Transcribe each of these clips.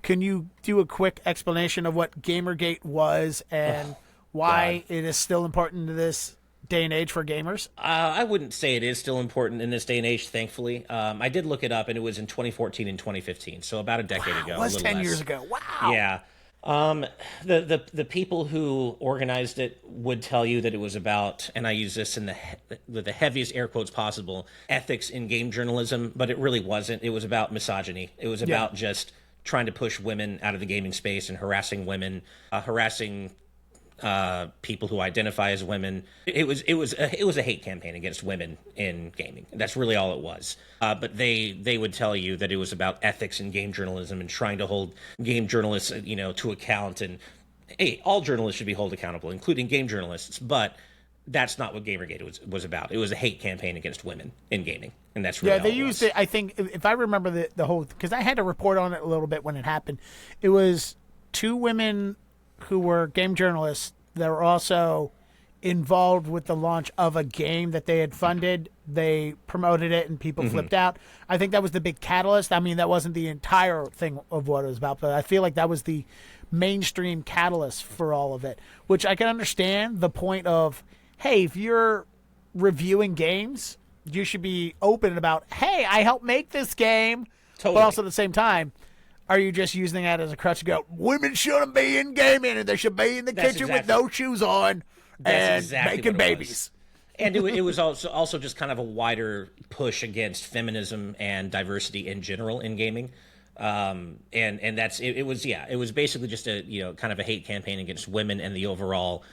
Can you do a quick explanation of what Gamergate was and why God. it is still important to this day and age for gamers? I wouldn't say it is still important in this day and age, thankfully. I did look it up, and it was in 2014 and 2015, so about a decade Wow, it ago, a was little 10 years less. ago. Wow. Yeah. Um, the people who organized it would tell you that it was about, and I use this in with the heaviest air quotes possible, ethics in game journalism, but it really wasn't. It was about misogyny. It was Yeah. about just trying to push women out of the gaming space and harassing women, harassing people who identify as women. It was a hate campaign against women in gaming. That's really all it was. But they would tell you that it was about ethics in game journalism and trying to hold game journalists, to account. And hey, all journalists should be held accountable, including game journalists. But that's not what Gamergate was about. It was a hate campaign against women in gaming, and that's really Yeah, all they it used was. it. I think if I remember the whole, because I had to report on it a little bit when it happened. It was two women who were game journalists that were also involved with the launch of a game that they had funded. They promoted it and people flipped out. I think that was the big catalyst. I mean, that wasn't the entire thing of what it was about, but I feel like that was the mainstream catalyst for all of it, which I can understand the point of, hey, if you're reviewing games, you should be open about, hey, I helped make this game. But Totally. also at the same time, are you just using that as a crutch to go, women shouldn't be in gaming and they should be in the That's kitchen with exactly no shoes on that's and exactly making what it babies? was. And it was also just kind of a wider push against feminism and diversity in general in gaming. And that's it was, yeah, it was basically just a, kind of a hate campaign against women and the overall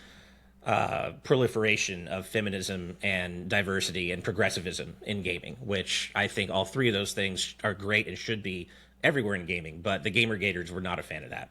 proliferation of feminism and diversity and progressivism in gaming, which I think all three of those things are great and should be everywhere in gaming. But the Gamergaters were not a fan of that.